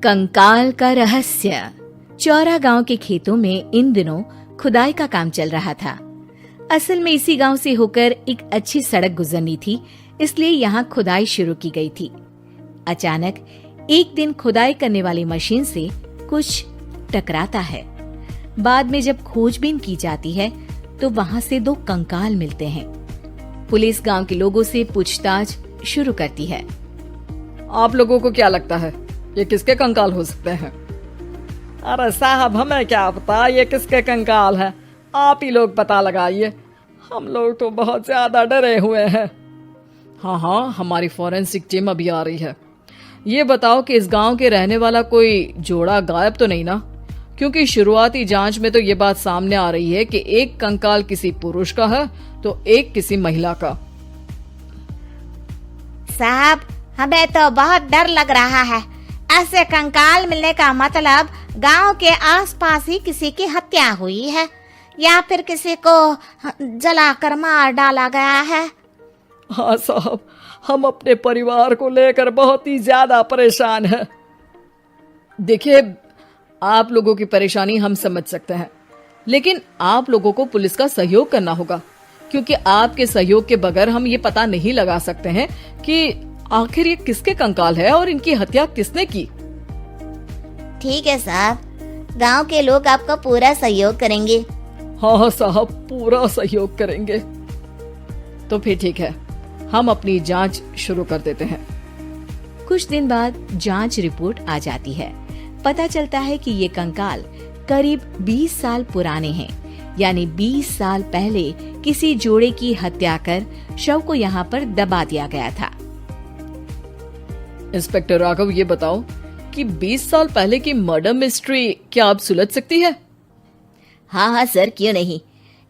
कंकाल का रहस्य। चौरा गांव के खेतों में इन दिनों खुदाई का काम चल रहा था। असल में इसी गांव से होकर एक अच्छी सड़क गुजरनी थी, इसलिए यहाँ खुदाई शुरू की गई थी। अचानक एक दिन खुदाई करने वाली मशीन से कुछ टकराता है। बाद में जब खोजबीन की जाती है तो वहाँ से 2 कंकाल मिलते हैं। पुलिस गांव के लोगों से पूछताछ शुरू करती है। आप लोगों को क्या लगता है ये किसके कंकाल हो सकते हैं? अरे साहब, हमें क्या पता ये किसके कंकाल है, आप ही लोग पता लगाइए। हम लोग तो बहुत ज्यादा डरे हुए हैं। हाँ, हमारी फॉरेंसिक टीम अभी आ रही है। ये बताओ कि इस गांव के रहने वाला कोई जोड़ा गायब तो नहीं ना? क्योंकि शुरुआती जांच में तो ये बात सामने आ रही है कि एक कंकाल किसी पुरुष का है तो एक किसी महिला का। साहब, हमें तो बहुत डर लग रहा है। ऐसे कंकाल मिलने का मतलब गांव के आसपास ही किसी की हत्या हुई है या फिर किसी को जलाकर मार डाला गया है। हाँ साहब, हम अपने परिवार को लेकर बहुत ही ज्यादा परेशान हैं। देखिए, आप लोगों की परेशानी हम समझ सकते हैं, लेकिन आप लोगों को पुलिस का सहयोग करना होगा, क्योंकि आपके सहयोग के बगैर हम ये पता नहीं लगा सकते हैं कि आखिर ये किसके कंकाल है और इनकी हत्या किसने की। ठीक है साहब, गांव के लोग आपका पूरा सहयोग करेंगे। हाँ साहब, पूरा सहयोग करेंगे। तो फिर ठीक है, हम अपनी जांच शुरू कर देते हैं। कुछ दिन बाद जांच रिपोर्ट आ जाती है। पता चलता है कि ये कंकाल करीब 20 साल पुराने हैं, यानी 20 साल पहले किसी जोड़े की हत्या कर शव को यहाँ पर दबा दिया गया था। इंस्पेक्टर राघव, ये बताओ कि 20 साल पहले की मर्डर मिस्ट्री क्या अब सुलझ सकती है? हाँ सर, क्यों नहीं,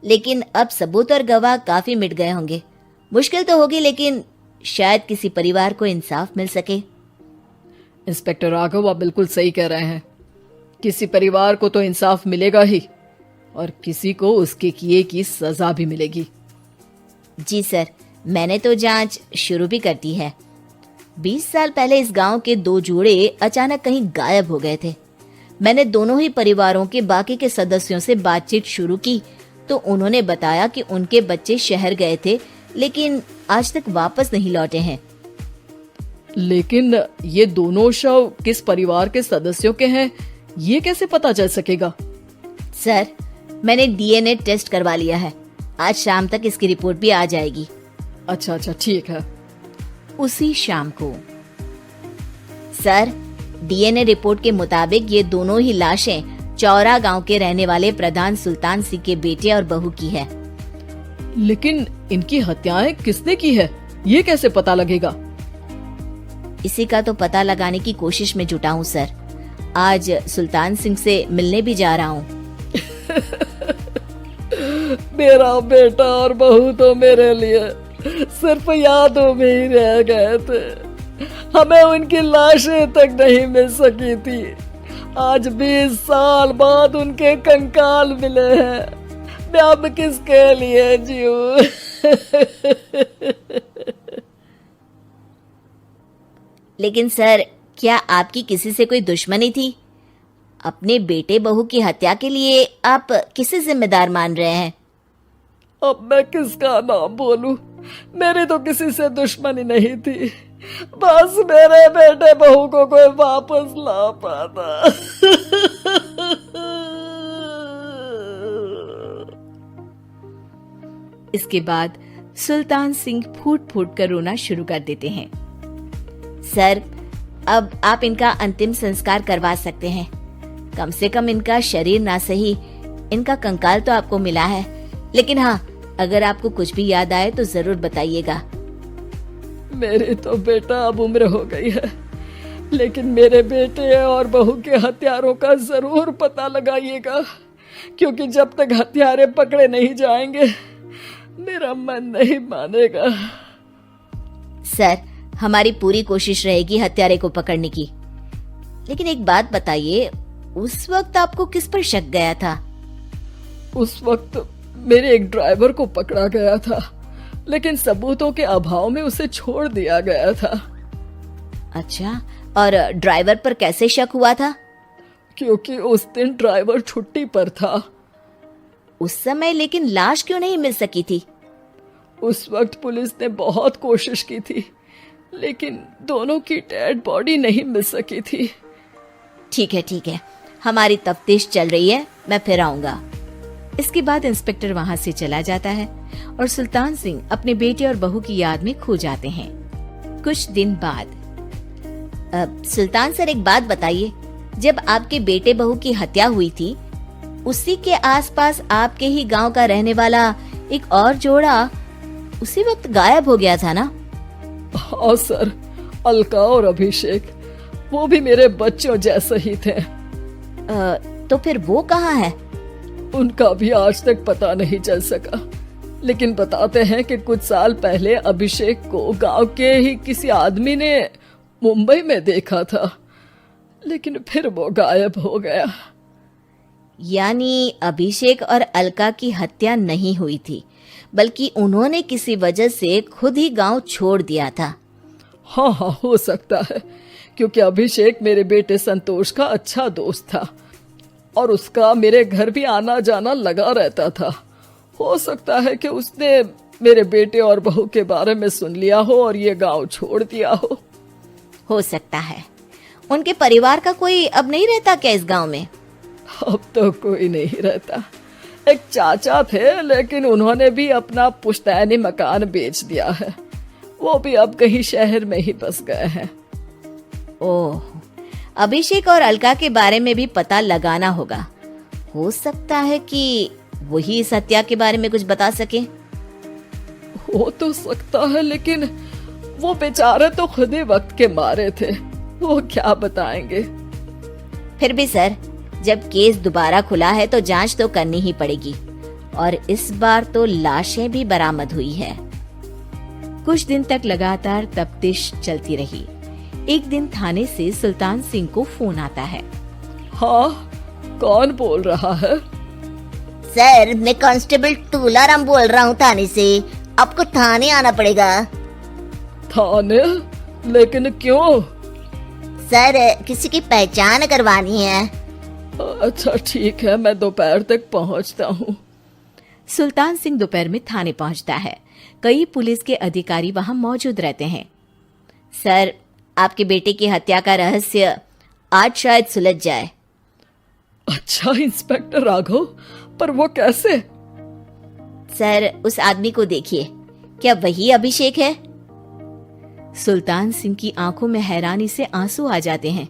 लेकिन अब सबूत और गवाह काफी मिट गए होंगे। मुश्किल तो होगी, लेकिन शायद किसी परिवार को इंसाफ मिल सके। इंस्पेक्टर राघव, आप बिल्कुल सही कह रहे हैं। किसी परिवार को तो इंसाफ मिलेगा ही और किसी को उसके किए की सजा भी मिलेगी। जी सर, मैंने तो जांच शुरू भी कर दी है। 20 साल पहले इस गांव के 2 जोड़े अचानक कहीं गायब हो गए थे। मैंने दोनों ही परिवारों के बाकी के सदस्यों से बातचीत शुरू की तो उन्होंने बताया कि उनके बच्चे शहर गए थे, लेकिन आज तक वापस नहीं लौटे हैं। लेकिन ये दोनों शव किस परिवार के सदस्यों के हैं, ये कैसे पता चल सकेगा? सर, मैंने डीएनए टेस्ट करवा लिया है। आज शाम तक इसकी रिपोर्ट भी आ जाएगी। अच्छा, ठीक है। उसी शाम को सर, डीएनए रिपोर्ट के मुताबिक ये दोनों ही लाशें चौरा गांव के रहने वाले प्रधान सुल्तान सिंह के बेटे और बहू की है। लेकिन इनकी हत्याएं किसने की है, ये कैसे पता लगेगा? इसी का तो पता लगाने की कोशिश में जुटा हूँ सर। आज सुल्तान सिंह से मिलने भी जा रहा हूँ। मेरा बेटा और बहू तो मेरे लिए सिर्फ यादों में ही रह गए थे। हमें उनकी लाशें तक नहीं मिल सकी थी। आज 20 साल बाद उनके कंकाल मिले हैं। मैं अब किसके लिए जीऊं? लेकिन सर, क्या आपकी किसी से कोई दुश्मनी थी? अपने बेटे बहू की हत्या के लिए आप किसे जिम्मेदार मान रहे हैं? अब मैं किसका नाम बोलूं? मेरी तो किसी से दुश्मनी नहीं थी, बस मेरे बेटे बहू को कोई वापस ला पाता। इसके बाद सुल्तान सिंह फूट फूट कर रोना शुरू कर देते हैं। सर, अब आप इनका अंतिम संस्कार करवा सकते हैं। कम से कम इनका शरीर ना सही, इनका कंकाल तो आपको मिला है। लेकिन हाँ, अगर आपको कुछ भी याद आए तो जरूर बताइएगा। मेरी तो बेटा अब उम्र हो गई है, लेकिन मेरे बेटे और बहू के हत्यारों का जरूर पता लगाइएगा, क्योंकि जब तक हत्यारे पकड़े नहीं जाएंगे मेरा मन नहीं मानेगा। सर, हमारी पूरी कोशिश रहेगी हत्यारे को पकड़ने की। लेकिन एक बात बताइए, उस वक्त आपको किस पर शक गया था? उस वक्त मेरे एक ड्राइवर को पकड़ा गया था, लेकिन सबूतों के अभाव में उसे छोड़ दिया गया था। अच्छा, और ड्राइवर पर कैसे शक हुआ था? क्योंकि उस दिन ड्राइवर छुट्टी पर था। उस समय लेकिन लाश क्यों नहीं मिल सकी थी? उस वक्त पुलिस ने बहुत कोशिश की थी, लेकिन दोनों की डेड बॉडी नहीं मिल सकी थी। ठीक है, हमारी तफ्तीश चल रही है, मैं फिर आऊंगा। इसके बाद इंस्पेक्टर वहां से चला जाता है और सुल्तान सिंह अपने बेटे और बहू की याद में खो जाते हैं। कुछ दिन बाद सुल्तान सर, एक बात बताइए, जब आपके बेटे बहू की हत्या हुई थी, उसी के आसपास आपके ही गांव का रहने वाला एक और जोड़ा उसी वक्त गायब हो गया था ना? हाँ सर, अलका और अभिषेक, वो भी मेरे बच्चों जैसे ही थे। तो फिर वो कहाँ है? उनका भी आज तक पता नहीं चल सका, लेकिन बताते हैं कि कुछ साल पहले अभिषेक को गांव के ही किसी आदमी ने मुंबई में देखा था, लेकिन फिर वो गायब हो गया। यानी अभिषेक और अलका की हत्या नहीं हुई थी, बल्कि उन्होंने किसी वजह से खुद ही गांव छोड़ दिया था। हाँ, हो सकता है, क्योंकि अभिषेक मेरे बेटे संतोष का अच्छा दोस्त था और उसका मेरे घर भी आना जाना लगा रहता था। हो सकता है कि उसने मेरे बेटे और बहू के बारे में सुन लिया हो और ये गांव छोड़ दिया हो सकता है। उनके परिवार का कोई अब नहीं रहता क्या इस गांव में? अब तो कोई नहीं रहता। एक चाचा थे, लेकिन उन्होंने भी अपना पुश्तैनी मकान बेच दिया है। वो भी अब कहीं शहर में ही बस गए हैं। ओह, अभिषेक और अलका के बारे में भी पता लगाना होगा। हो सकता है कि वही इस हत्या के बारे में कुछ बता सके। हो तो सकता है, लेकिन वो बेचारे तो खुद ही वक्त के मारे थे, वो क्या बताएंगे। फिर भी सर, जब केस दोबारा खुला है तो जांच तो करनी ही पड़ेगी, और इस बार तो लाशें भी बरामद हुई है। कुछ दिन तक लगातार तफ्तीश चलती रही। एक दिन थाने से सुल्तान सिंह को फोन आता है। हाँ, कौन बोल रहा है? सर, मैं कांस्टेबल तुलाराम बोल रहा हूँ थाने से। आपको थाने आना पड़ेगा। थाने? लेकिन क्यों? सर, किसी की पहचान करवानी है। अच्छा ठीक है, मैं दोपहर तक पहुँचता हूँ। सुल्तान सिंह दोपहर में थाने पहुँचता है। कई पुलिस के अधिकारी वहाँ मौजूद रहते हैं। सर, आपके बेटे की हत्या का रहस्य आज शायद सुलझ जाए। अच्छा इंस्पेक्टर राघव, पर वो कैसे? सर, उस आदमी को देखिए, क्या वही अभिषेक है? सुल्तान सिंह की आंखों में हैरानी से आंसू आ जाते हैं।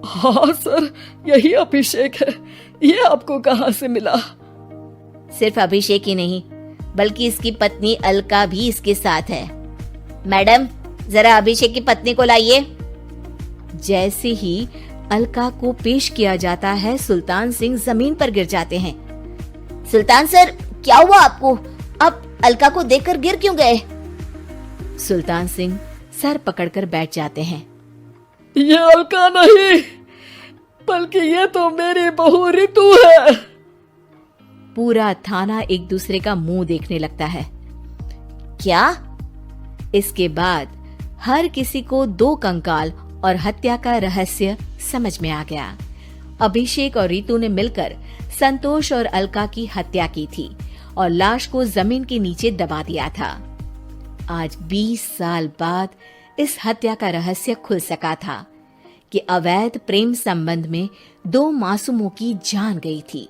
हाँ सर, यही अभिषेक है। ये आपको कहाँ से मिला? सिर्फ अभिषेक ही नहीं, बल्कि इसकी पत्नी अलका भी इसके साथ है। मैडम, जरा अभिषेक की पत्नी को लाइए। जैसे ही अलका को पेश किया जाता है, सुल्तान सिंह जमीन पर गिर जाते हैं। सुल्तान सर, क्या हुआ आपको? आप अलका को देखकर गिर क्यों गए? सुल्तान सिंह सर पकड़कर बैठ जाते हैं। ये अलका नहीं, बल्कि ये तो मेरी बहू रितु है। पूरा थाना एक दूसरे का मुंह देखने लगता है। क्या? इसके बाद हर किसी को दो कंकाल और हत्या का रहस्य समझ में आ गया। अभिषेक और रितु ने मिलकर संतोष और अलका की हत्या की थी और लाश को जमीन के नीचे दबा दिया था। आज 20 साल बाद इस हत्या का रहस्य खुल सका था कि अवैध प्रेम संबंध में दो मासूमों की जान गई थी।